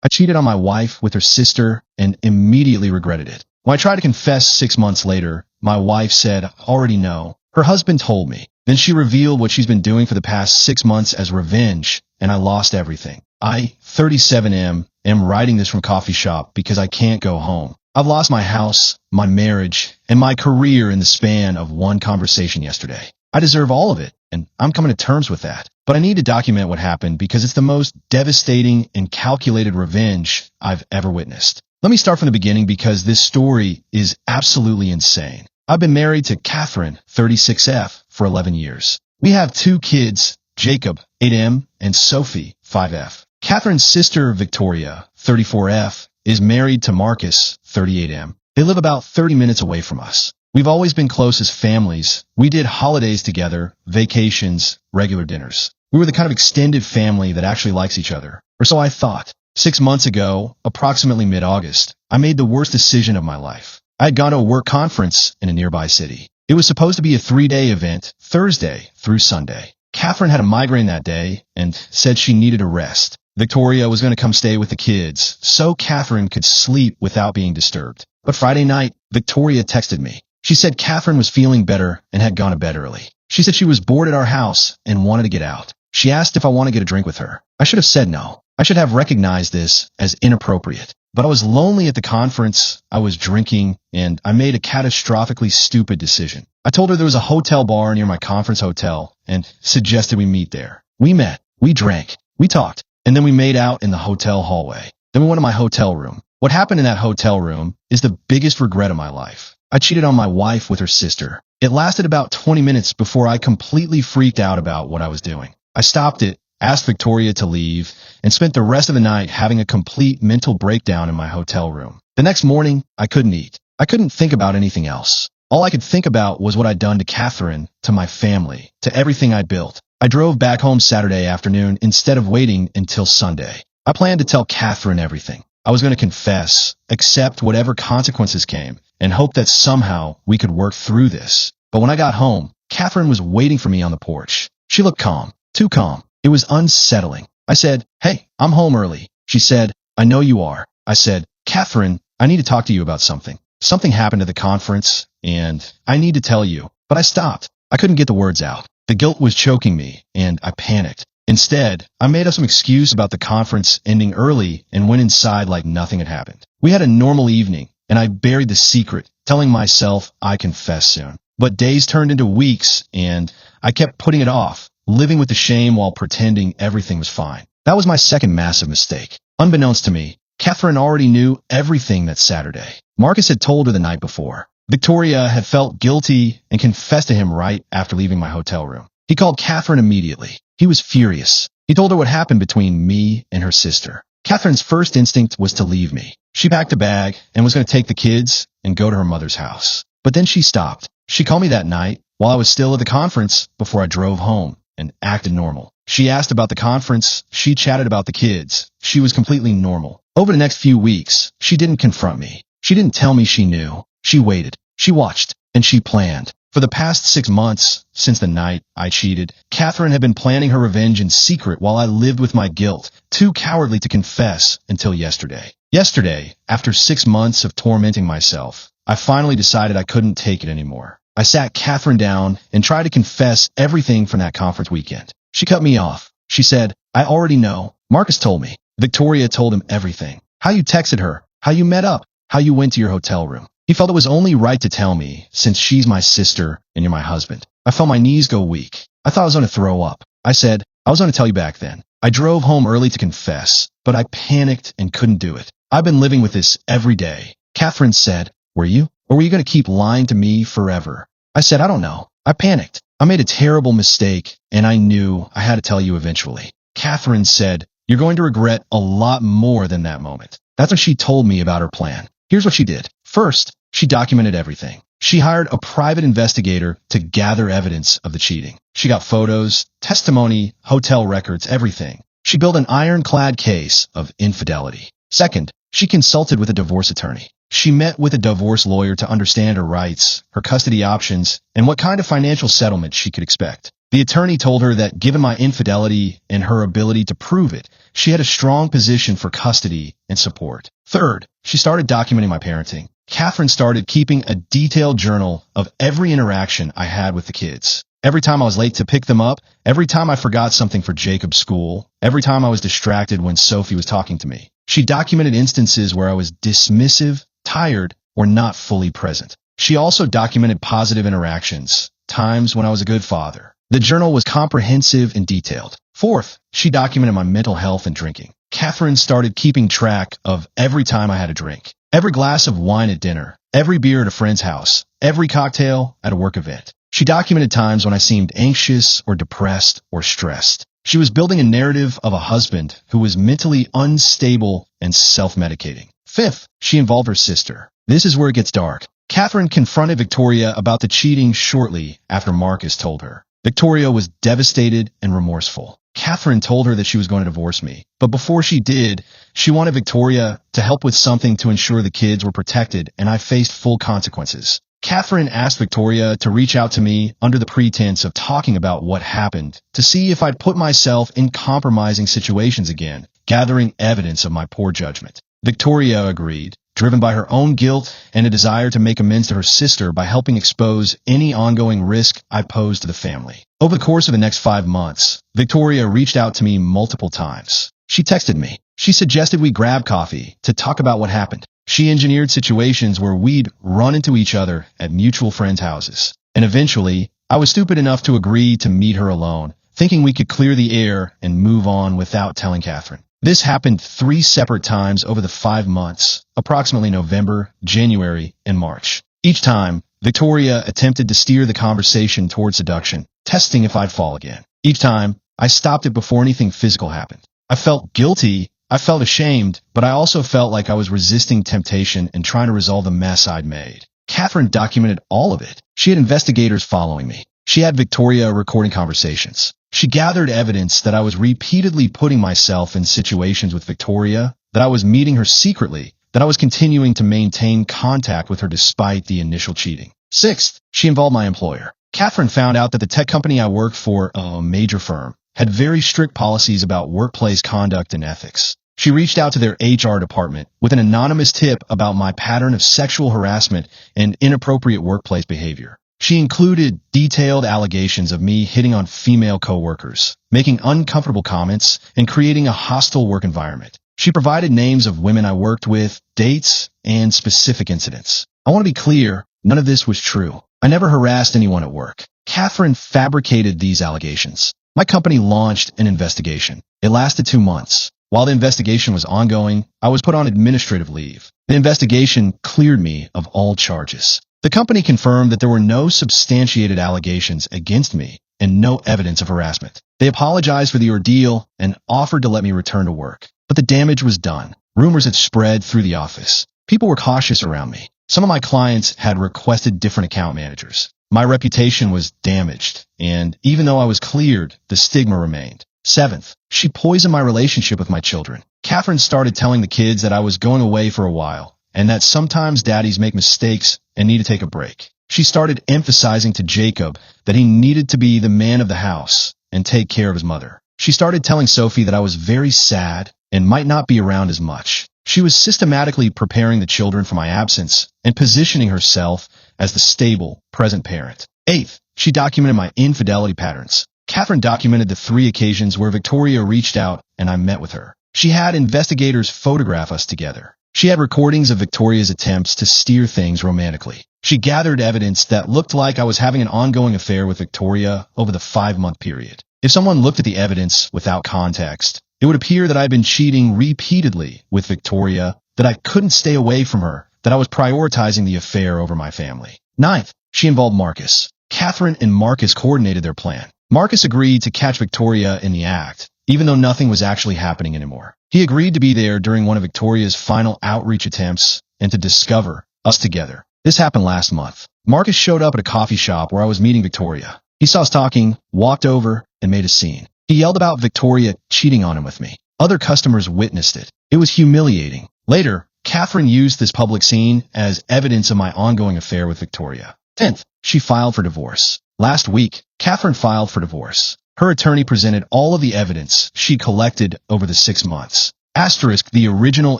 I cheated on my wife with her sister and immediately regretted it. When I tried to confess 6 months later, my wife said, "I already know." Her husband told me. Then she revealed what she's been doing for the past 6 months as revenge, and I lost everything. I, 37 am writing this from coffee shop because I can't go home. I've lost my house, my marriage, and my career in the span of one conversation yesterday. I deserve all of it, and I'm coming to terms with that. But I need to document what happened because it's the most devastating and calculated revenge I've ever witnessed. Let me start from the beginning because this story is absolutely insane. I've been married to Catherine, 36F, for 11 years. We have 2 kids, Jacob, 8M, and Sophie, 5F. Catherine's sister, Victoria, 34F, is married to Marcus, 38M. They live about 30 minutes away from us. We've always been close as families. We did holidays together, vacations, regular dinners. We were the kind of extended family that actually likes each other. Or so I thought. 6 months ago, approximately mid-August, I made the worst decision of my life. I had gone to a work conference in a nearby city. It was supposed to be a 3-day event, Thursday through Sunday. Catherine had a migraine that day and said she needed a rest. Victoria was going to come stay with the kids, so Catherine could sleep without being disturbed. But Friday night, Victoria texted me. She said Catherine was feeling better and had gone to bed early. She said she was bored at our house and wanted to get out. She asked if I want to get a drink with her. I should have said no. I should have recognized this as inappropriate. But I was lonely at the conference, I was drinking, and I made a catastrophically stupid decision. I told her there was a hotel bar near my conference hotel and suggested we meet there. We met, we drank, we talked, and then we made out in the hotel hallway. Then we went to my hotel room. What happened in that hotel room is the biggest regret of my life. I cheated on my wife with her sister. It lasted about 20 minutes before I completely freaked out about what I was doing. I stopped it, asked Victoria to leave, and spent the rest of the night having a complete mental breakdown in my hotel room. The next morning, I couldn't eat. I couldn't think about anything else. All I could think about was what I'd done to Catherine, to my family, to everything I'd built. I drove back home Saturday afternoon instead of waiting until Sunday. I planned to tell Catherine everything. I was going to confess, accept whatever consequences came, and hope that somehow we could work through this. But when I got home, Catherine was waiting for me on the porch. She looked calm, too calm. It was unsettling. I said, "Hey, I'm home early." She said, "I know you are." I said, "Catherine, I need to talk to you about something. Something happened at the conference, and I need to tell you." But I stopped. I couldn't get the words out. The guilt was choking me, and I panicked. Instead, I made up some excuse about the conference ending early and went inside like nothing had happened. We had a normal evening, and I buried the secret, telling myself I confess soon. But days turned into weeks, and I kept putting it off, living with the shame while pretending everything was fine. That was my second massive mistake. Unbeknownst to me, Catherine already knew everything that Saturday. Marcus had told her the night before. Victoria had felt guilty and confessed to him right after leaving my hotel room. He called Catherine immediately. He was furious. He told her what happened between me and her sister. Catherine's first instinct was to leave me. She packed a bag and was going to take the kids and go to her mother's house. But then she stopped. She called me that night while I was still at the conference before I drove home and acted normal. She asked about the conference. She chatted about the kids. She was completely normal. Over the next few weeks, she didn't confront me. She didn't tell me she knew. She waited. She watched. And she planned. For the past 6 months, since the night I cheated, Catherine had been planning her revenge in secret while I lived with my guilt, too cowardly to confess until yesterday. Yesterday, after 6 months of tormenting myself, I finally decided I couldn't take it anymore. I sat Catherine down and tried to confess everything from that conference weekend. She cut me off. She said, "I already know. Marcus told me." Victoria told him everything. How you texted her, how you met up, how you went to your hotel room. He felt it was only right to tell me, since she's my sister and you're my husband. I felt my knees go weak. I thought I was going to throw up. I said, "I was going to tell you back then." I drove home early to confess, but I panicked and couldn't do it. I've been living with this every day. Catherine said, "Were you? Or were you going to keep lying to me forever?" I said, "I don't know." I panicked. I made a terrible mistake, and I knew I had to tell you eventually. Catherine said, "You're going to regret a lot more than that moment." That's what she told me about her plan. Here's what she did. First, she documented everything. She hired a private investigator to gather evidence of the cheating. She got photos, testimony, hotel records, everything. She built an ironclad case of infidelity. Second, she consulted with a divorce attorney. She met with a divorce lawyer to understand her rights, her custody options, and what kind of financial settlement she could expect. The attorney told her that given my infidelity and her ability to prove it, she had a strong position for custody and support. Third, she started documenting my parenting. Catherine started keeping a detailed journal of every interaction I had with the kids. Every time I was late to pick them up, every time I forgot something for Jacob's school, every time I was distracted when Sophie was talking to me. She documented instances where I was dismissive, tired, or not fully present. She also documented positive interactions, times when I was a good father. The journal was comprehensive and detailed. Fourth, she documented my mental health and drinking. Catherine started keeping track of every time I had a drink, every glass of wine at dinner, every beer at a friend's house, every cocktail at a work event. She documented times when I seemed anxious or depressed or stressed. She was building a narrative of a husband who was mentally unstable and self-medicating. Fifth, she involved her sister. This is where it gets dark. Catherine confronted Victoria about the cheating shortly after Marcus told her. Victoria was devastated and remorseful. Catherine told her that she was going to divorce me, but before she did, she wanted Victoria to help with something to ensure the kids were protected, and I faced full consequences. Catherine asked Victoria to reach out to me under the pretense of talking about what happened, to see if I'd put myself in compromising situations again, gathering evidence of my poor judgment. Victoria agreed, driven by her own guilt and a desire to make amends to her sister by helping expose any ongoing risk I posed to the family. Over the course of the next 5 months, Victoria reached out to me multiple times. She texted me. She suggested we grab coffee to talk about what happened. She engineered situations where we'd run into each other at mutual friends' houses. And eventually, I was stupid enough to agree to meet her alone, thinking we could clear the air and move on without telling Catherine. This happened 3 separate times over the 5 months, approximately November, January, and March. Each time, Victoria attempted to steer the conversation toward seduction, testing if I'd fall again. Each time, I stopped it before anything physical happened. I felt guilty, I felt ashamed, but I also felt like I was resisting temptation and trying to resolve the mess I'd made. Catherine documented all of it. She had investigators following me. She had Victoria recording conversations. She gathered evidence that I was repeatedly putting myself in situations with Victoria, that I was meeting her secretly, that I was continuing to maintain contact with her despite the initial cheating. Sixth, she involved my employer. Catherine found out that the tech company I worked for, a major firm, had very strict policies about workplace conduct and ethics. She reached out to their HR department with an anonymous tip about my pattern of sexual harassment and inappropriate workplace behavior. She included detailed allegations of me hitting on female coworkers, making uncomfortable comments, and creating a hostile work environment. She provided names of women I worked with, dates, and specific incidents. I want to be clear, none of this was true. I never harassed anyone at work. Catherine fabricated these allegations. My company launched an investigation. It lasted 2 months. While the investigation was ongoing, I was put on administrative leave. The investigation cleared me of all charges. The company confirmed that there were no substantiated allegations against me and no evidence of harassment. They apologized for the ordeal and offered to let me return to work. But the damage was done. Rumors had spread through the office. People were cautious around me. Some of my clients had requested different account managers. My reputation was damaged, and even though I was cleared, the stigma remained. Seventh, she poisoned my relationship with my children. Catherine started telling the kids that I was going away for a while, and that sometimes daddies make mistakes and need to take a break. She started emphasizing to Jacob that he needed to be the man of the house and take care of his mother. She started telling Sophie that I was very sad and might not be around as much. She was systematically preparing the children for my absence and positioning herself as the stable, present parent. Eighth, she documented my infidelity patterns. Catherine documented the 3 occasions where Victoria reached out and I met with her. She had investigators photograph us together. She had recordings of Victoria's attempts to steer things romantically. She gathered evidence that looked like I was having an ongoing affair with Victoria over the 5-month period. If someone looked at the evidence without context, it would appear that I had been cheating repeatedly with Victoria, that I couldn't stay away from her, that I was prioritizing the affair over my family. Ninth, she involved Marcus. Catherine and Marcus coordinated their plan. Marcus agreed to catch Victoria in the act, even though nothing was actually happening anymore. He agreed to be there during one of Victoria's final outreach attempts and to discover us together. This happened last month. Marcus showed up at a coffee shop where I was meeting Victoria. He saw us talking, walked over, and made a scene. He yelled about Victoria cheating on him with me. Other customers witnessed it. It was humiliating. Later, Catherine used this public scene as evidence of my ongoing affair with Victoria. 10th, she filed for divorce. Last week, Catherine filed for divorce. Her attorney presented all of the evidence she collected over the 6 months. Asterisk the original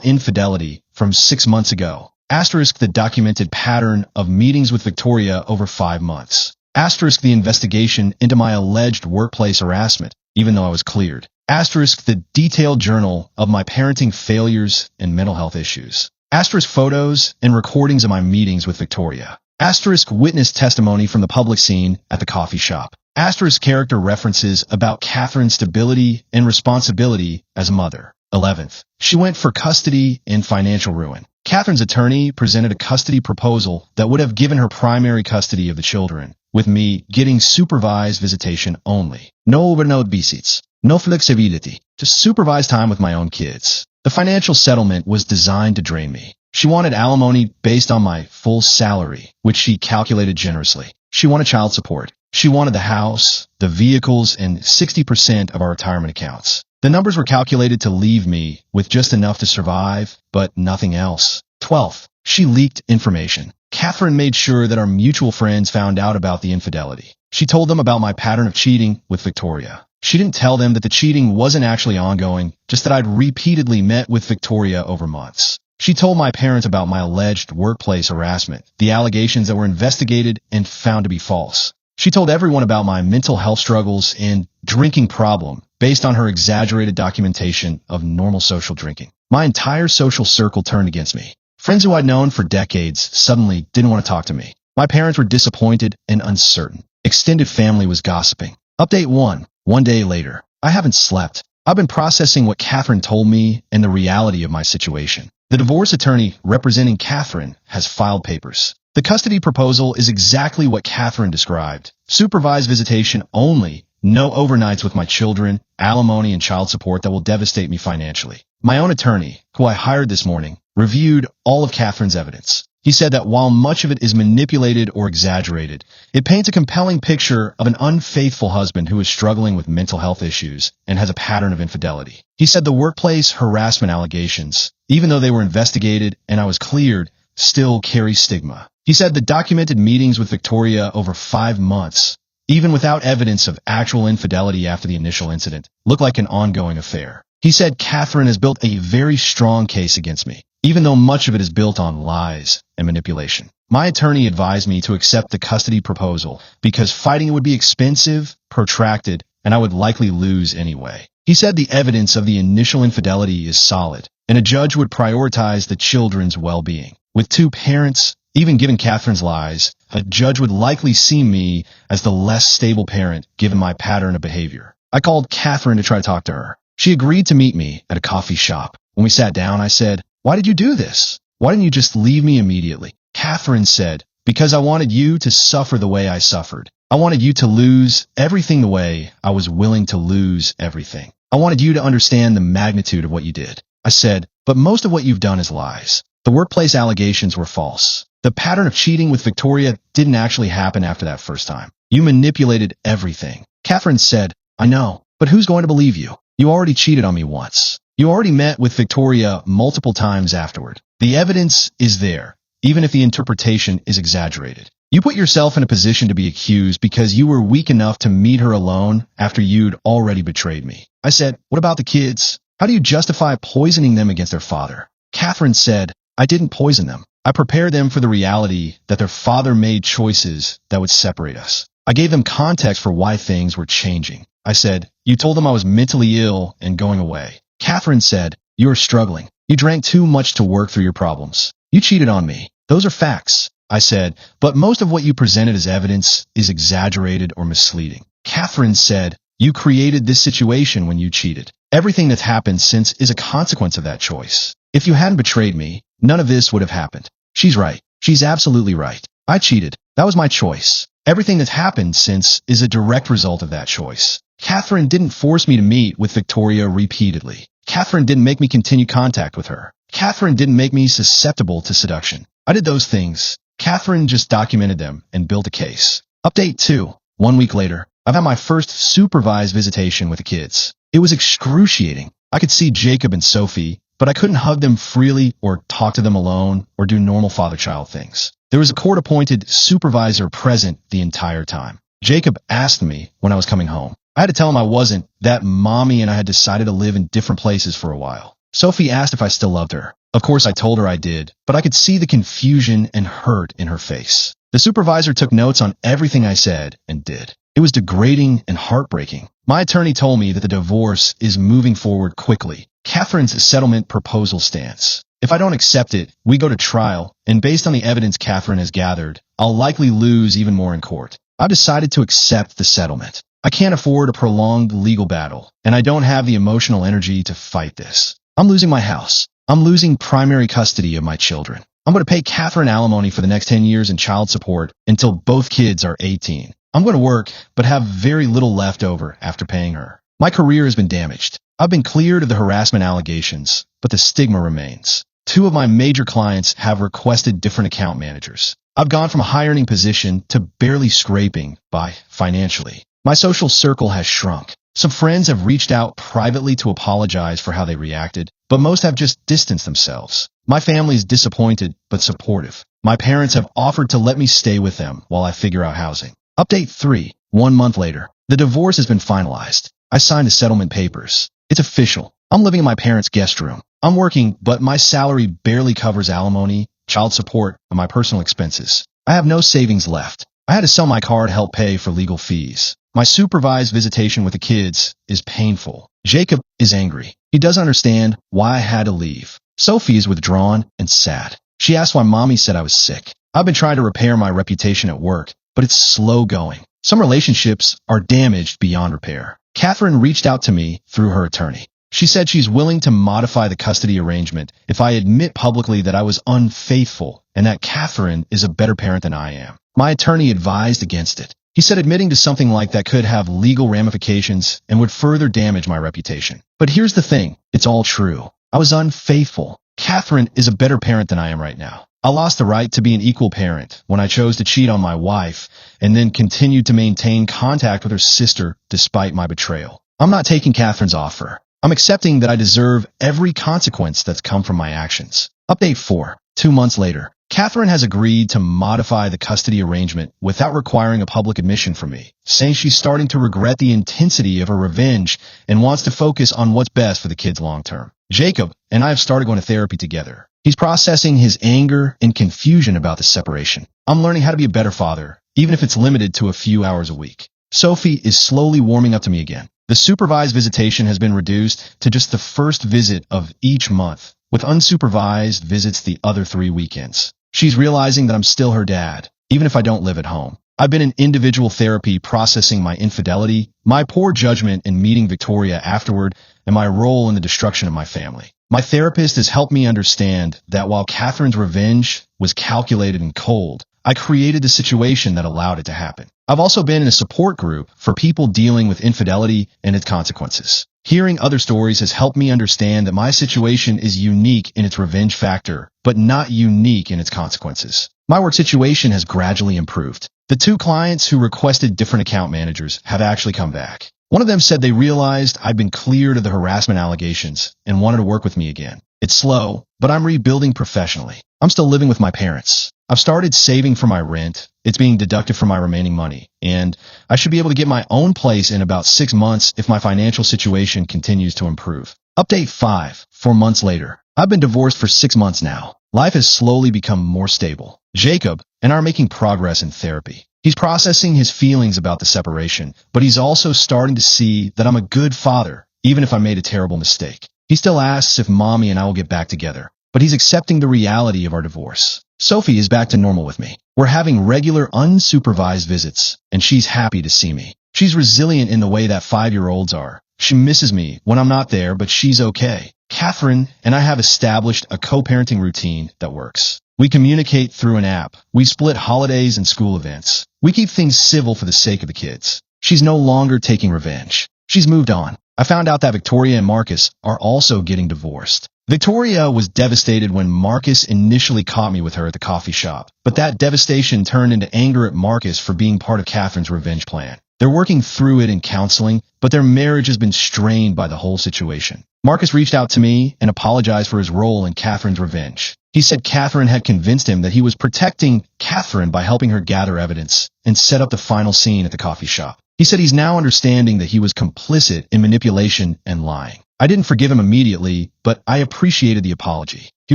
infidelity from 6 months ago. Asterisk the documented pattern of meetings with Victoria over 5 months. Asterisk the investigation into my alleged workplace harassment, even though I was cleared. Asterisk the detailed journal of my parenting failures and mental health issues. Asterisk photos and recordings of my meetings with Victoria. Asterisk witness testimony from the public scene at the coffee shop. Asterisk character references about Catherine's stability and responsibility as a mother. 11th. She went for custody and financial ruin. Catherine's attorney presented a custody proposal that would have given her primary custody of the children, with me getting supervised visitation only. No overnight visits. No flexibility. Just supervised time with my own kids. The financial settlement was designed to drain me. She wanted alimony based on my full salary, which she calculated generously. She wanted child support. She wanted the house, the vehicles, and 60% of our retirement accounts. The numbers were calculated to leave me with just enough to survive, but nothing else. 12th. She leaked information. Catherine made sure that our mutual friends found out about the infidelity. She told them about my pattern of cheating with Victoria. She didn't tell them that the cheating wasn't actually ongoing, just that I'd repeatedly met with Victoria over months. She told my parents about my alleged workplace harassment, the allegations that were investigated and found to be false. She told everyone about my mental health struggles and drinking problem based on her exaggerated documentation of normal social drinking. My entire social circle turned against me. Friends who I'd known for decades suddenly didn't want to talk to me. My parents were disappointed and uncertain. Extended family was gossiping. Update 1. 1 day later. I haven't slept. I've been processing what Catherine told me and the reality of my situation. The divorce attorney representing Catherine has filed papers. The custody proposal is exactly what Catherine described. Supervised visitation only, no overnights with my children, alimony and child support that will devastate me financially. My own attorney, who I hired this morning, reviewed all of Catherine's evidence. He said that while much of it is manipulated or exaggerated, it paints a compelling picture of an unfaithful husband who is struggling with mental health issues and has a pattern of infidelity. He said the workplace harassment allegations, even though they were investigated and I was cleared, still carry stigma. He said the documented meetings with Victoria over 5 months, even without evidence of actual infidelity after the initial incident, look like an ongoing affair. He said Catherine has built a very strong case against me, even though much of it is built on lies and manipulation. My attorney advised me to accept the custody proposal because fighting it would be expensive, protracted, and I would likely lose anyway. He said the evidence of the initial infidelity is solid, and a judge would prioritize the children's well-being. With 2 parents, even given Catherine's lies, a judge would likely see me as the less stable parent given my pattern of behavior. I called Catherine to try to talk to her. She agreed to meet me at a coffee shop. When we sat down, I said, "Why did you do this? Why didn't you just leave me immediately?" Catherine said, "Because I wanted you to suffer the way I suffered. I wanted you to lose everything the way I was willing to lose everything. I wanted you to understand the magnitude of what you did." I said, "But most of what you've done is lies. The workplace allegations were false. The pattern of cheating with Victoria didn't actually happen after that first time. You manipulated everything." Catherine said, "I know, but who's going to believe you? You already cheated on me once. You already met with Victoria multiple times afterward. The evidence is there, even if the interpretation is exaggerated. You put yourself in a position to be accused because you were weak enough to meet her alone after you'd already betrayed me." I said, "What about the kids? How do you justify poisoning them against their father?" Catherine said, "I didn't poison them. I prepared them for the reality that their father made choices that would separate us. I gave them context for why things were changing." I said, "You told them I was mentally ill and going away." Catherine said, "You are struggling. You drank too much to work through your problems. You cheated on me. Those are facts." I said, "But most of what you presented as evidence is exaggerated or misleading." Catherine said, "You created this situation when you cheated. Everything that's happened since is a consequence of that choice. If you hadn't betrayed me, none of this would have happened." She's right. She's absolutely right. I cheated. That was my choice. Everything that's happened since is a direct result of that choice. Catherine didn't force me to meet with Victoria repeatedly. Catherine didn't make me continue contact with her. Catherine didn't make me susceptible to seduction. I did those things. Catherine just documented them and built a case. Update 2. 1 week later, I've had my first supervised visitation with the kids. It was excruciating. I could see Jacob and Sophie, but I couldn't hug them freely or talk to them alone or do normal father-child things. There was a court-appointed supervisor present the entire time. Jacob asked me when I was coming home. I had to tell him I wasn't, that Mommy and I had decided to live in different places for a while. Sophie asked if I still loved her. Of course I told her I did, but I could see the confusion and hurt in her face. The supervisor took notes on everything I said and did. It was degrading and heartbreaking. My attorney told me that the divorce is moving forward quickly. Catherine's settlement proposal stands. If I don't accept it, we go to trial, and based on the evidence Catherine has gathered, I'll likely lose even more in court. I've decided to accept the settlement. I can't afford a prolonged legal battle, and I don't have the emotional energy to fight this. I'm losing my house. I'm losing primary custody of my children. I'm going to pay Catherine alimony for the next 10 years in child support until both kids are 18. I'm going to work, but have very little left over after paying her. My career has been damaged. I've been cleared of the harassment allegations, but the stigma remains. 2 of my major clients have requested different account managers. I've gone from a high-earning position to barely scraping by financially. My social circle has shrunk. Some friends have reached out privately to apologize for how they reacted, but most have just distanced themselves. My family is disappointed but supportive. My parents have offered to let me stay with them while I figure out housing. Update 3. 1 month later. The divorce has been finalized. I signed the settlement papers. It's official. I'm living in my parents' guest room. I'm working, but my salary barely covers alimony, child support, and my personal expenses. I have no savings left. I had to sell my car to help pay for legal fees. My supervised visitation with the kids is painful. Jacob is angry. He doesn't understand why I had to leave. Sophie is withdrawn and sad. She asked why Mommy said I was sick. I've been trying to repair my reputation at work, but it's slow going. Some relationships are damaged beyond repair. Catherine reached out to me through her attorney. She said she's willing to modify the custody arrangement if I admit publicly that I was unfaithful and that Catherine is a better parent than I am. My attorney advised against it. He said admitting to something like that could have legal ramifications and would further damage my reputation. But here's the thing. It's all true. I was unfaithful. Catherine is a better parent than I am right now. I lost the right to be an equal parent when I chose to cheat on my wife and then continued to maintain contact with her sister despite my betrayal. I'm not taking Catherine's offer. I'm accepting that I deserve every consequence that's come from my actions. Update 4. 2 months later. Catherine has agreed to modify the custody arrangement without requiring a public admission from me, saying she's starting to regret the intensity of her revenge and wants to focus on what's best for the kids long term. Jacob and I have started going to therapy together. He's processing his anger and confusion about the separation. I'm learning how to be a better father, even if it's limited to a few hours a week. Sophie is slowly warming up to me again. The supervised visitation has been reduced to just the first visit of each month, with unsupervised visits the other 3 weekends. She's realizing that I'm still her dad, even if I don't live at home. I've been in individual therapy processing my infidelity, my poor judgment in meeting Victoria afterward, and my role in the destruction of my family. My therapist has helped me understand that while Catherine's revenge was calculated and cold, I created the situation that allowed it to happen. I've also been in a support group for people dealing with infidelity and its consequences. Hearing other stories has helped me understand that my situation is unique in its revenge factor, but not unique in its consequences. My work situation has gradually improved. The 2 clients who requested different account managers have actually come back. One of them said they realized I'd been cleared of the harassment allegations and wanted to work with me again. It's slow, but I'm rebuilding professionally. I'm still living with my parents. I've started saving for my rent. It's being deducted from my remaining money, and I should be able to get my own place in about 6 months if my financial situation continues to improve. Update 5. 4 months later. I've been divorced for 6 months now. Life has slowly become more stable. Jacob and I are making progress in therapy. He's processing his feelings about the separation, but he's also starting to see that I'm a good father, even if I made a terrible mistake. He still asks if Mommy and I will get back together, but he's accepting the reality of our divorce. Sophie is back to normal with me. We're having regular unsupervised visits, and she's happy to see me. She's resilient in the way that 5-year-olds are. She misses me when I'm not there, but she's okay. Catherine and I have established a co-parenting routine that works. We communicate through an app. We split holidays and school events. We keep things civil for the sake of the kids. She's no longer taking revenge. She's moved on. I found out that Victoria and Marcus are also getting divorced. Victoria was devastated when Marcus initially caught me with her at the coffee shop, but that devastation turned into anger at Marcus for being part of Catherine's revenge plan. They're working through it in counseling, but their marriage has been strained by the whole situation. Marcus reached out to me and apologized for his role in Catherine's revenge. He said Catherine had convinced him that he was protecting Catherine by helping her gather evidence and set up the final scene at the coffee shop. He said he's now understanding that he was complicit in manipulation and lying. I didn't forgive him immediately, but I appreciated the apology. He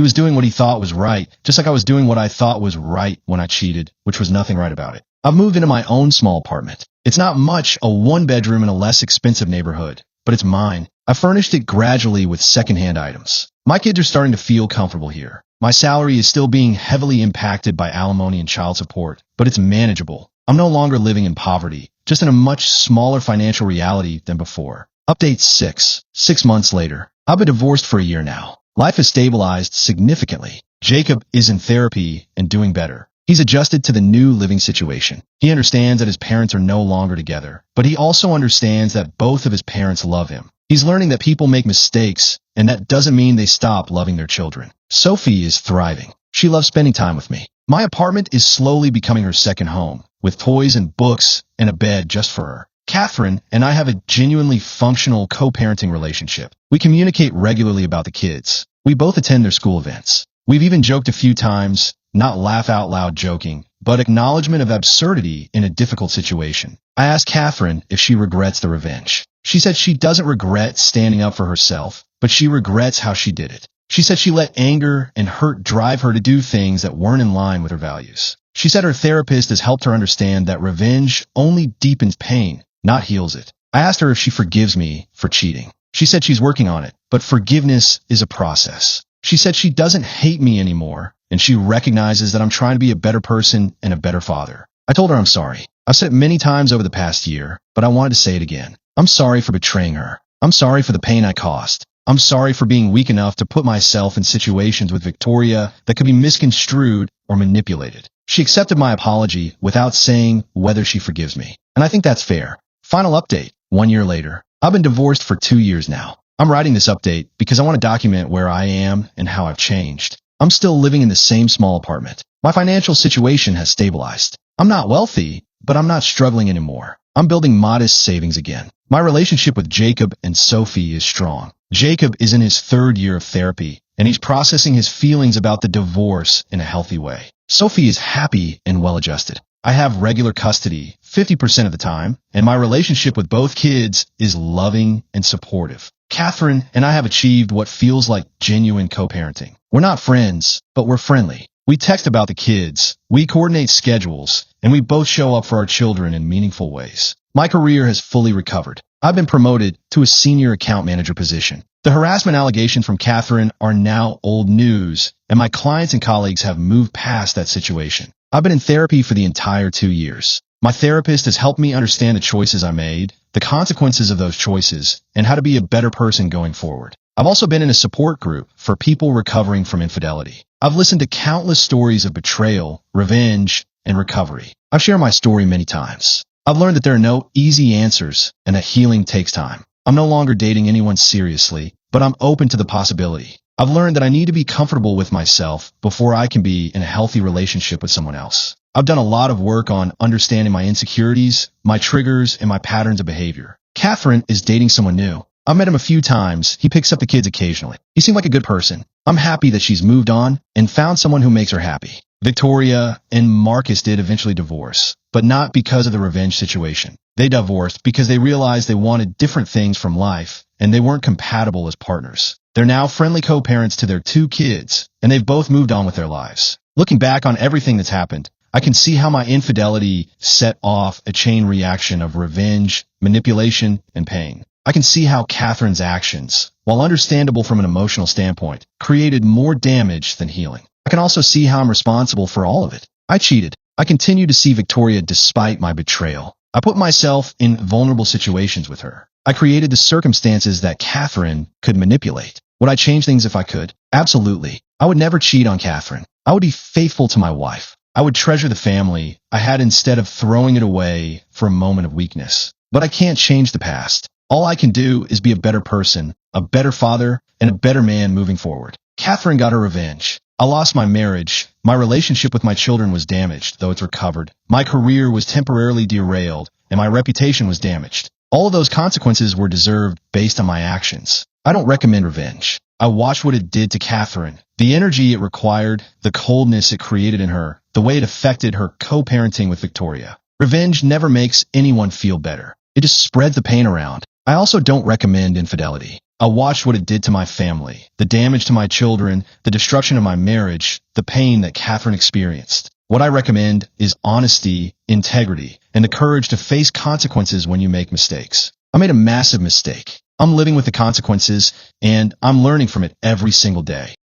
was doing what he thought was right, just like I was doing what I thought was right when I cheated, which was nothing right about it. I've moved into my own small apartment. It's not much, a one-bedroom in a less expensive neighborhood, but it's mine. I furnished it gradually with secondhand items. My kids are starting to feel comfortable here. My salary is still being heavily impacted by alimony and child support, but it's manageable. I'm no longer living in poverty, just in a much smaller financial reality than before. Update 6. 6 months later. I've been divorced for a year now. Life has stabilized significantly. Jacob is in therapy and doing better. He's adjusted to the new living situation. He understands that his parents are no longer together, but he also understands that both of his parents love him. He's learning that people make mistakes, and that doesn't mean they stop loving their children. Sophie is thriving. She loves spending time with me. My apartment is slowly becoming her second home, with toys and books and a bed just for her. Catherine and I have a genuinely functional co-parenting relationship. We communicate regularly about the kids. We both attend their school events. We've even joked a few times, not laugh out loud joking, but acknowledgement of absurdity in a difficult situation. I asked Catherine if she regrets the revenge. She said she doesn't regret standing up for herself, but she regrets how she did it. She said she let anger and hurt drive her to do things that weren't in line with her values. She said her therapist has helped her understand that revenge only deepens pain, not heals it. I asked her if she forgives me for cheating. She said she's working on it, but forgiveness is a process. She said she doesn't hate me anymore, and she recognizes that I'm trying to be a better person and a better father. I told her I'm sorry. I've said it many times over the past year, but I wanted to say it again. I'm sorry for betraying her. I'm sorry for the pain I caused. I'm sorry for being weak enough to put myself in situations with Victoria that could be misconstrued or manipulated. She accepted my apology without saying whether she forgives me, and I think that's fair. Final update. 1 year later. I've been divorced for 2 years now. I'm writing this update because I want to document where I am and how I've changed. I'm still living in the same small apartment. My financial situation has stabilized. I'm not wealthy, but I'm not struggling anymore. I'm building modest savings again. My relationship with Jacob and Sophie is strong. Jacob is in his 3rd year of therapy, and he's processing his feelings about the divorce in a healthy way. Sophie is happy and well-adjusted. I have regular custody 50% of the time, and my relationship with both kids is loving and supportive. Catherine and I have achieved what feels like genuine co-parenting. We're not friends, but we're friendly. We text about the kids, we coordinate schedules, and we both show up for our children in meaningful ways. My career has fully recovered. I've been promoted to a senior account manager position. The harassment allegations from Catherine are now old news, and my clients and colleagues have moved past that situation. I've been in therapy for the entire 2 years. My therapist has helped me understand the choices I made, the consequences of those choices, and how to be a better person going forward. I've also been in a support group for people recovering from infidelity. I've listened to countless stories of betrayal, revenge, and recovery. I've shared my story many times. I've learned that there are no easy answers and that healing takes time. I'm no longer dating anyone seriously, but I'm open to the possibility. I've learned that I need to be comfortable with myself before I can be in a healthy relationship with someone else. I've done a lot of work on understanding my insecurities, my triggers, and my patterns of behavior. Catherine is dating someone new. I've met him a few times. He picks up the kids occasionally. He seemed like a good person. I'm happy that she's moved on and found someone who makes her happy. Victoria and Marcus did eventually divorce, but not because of the revenge situation. They divorced because they realized they wanted different things from life, and they weren't compatible as partners. They're now friendly co-parents to their 2 kids, and they've both moved on with their lives. Looking back on everything that's happened, I can see how my infidelity set off a chain reaction of revenge, manipulation, and pain. I can see how Catherine's actions, while understandable from an emotional standpoint, created more damage than healing. I can also see how I'm responsible for all of it. I cheated. I continue to see Victoria despite my betrayal. I put myself in vulnerable situations with her. I created the circumstances that Catherine could manipulate. Would I change things if I could? Absolutely. I would never cheat on Catherine. I would be faithful to my wife. I would treasure the family I had instead of throwing it away for a moment of weakness. But I can't change the past. All I can do is be a better person, a better father, and a better man moving forward. Catherine got her revenge. I lost my marriage. My relationship with my children was damaged, though it's recovered. My career was temporarily derailed, and my reputation was damaged. All of those consequences were deserved based on my actions. I don't recommend revenge. I watched what it did to Catherine, the energy it required, the coldness it created in her, the way it affected her co-parenting with Victoria. Revenge never makes anyone feel better. It just spreads the pain around. I also don't recommend infidelity. I watched what it did to my family, the damage to my children, the destruction of my marriage, the pain that Catherine experienced. What I recommend is honesty, integrity, and the courage to face consequences when you make mistakes. I made a massive mistake. I'm living with the consequences, and I'm learning from it every single day.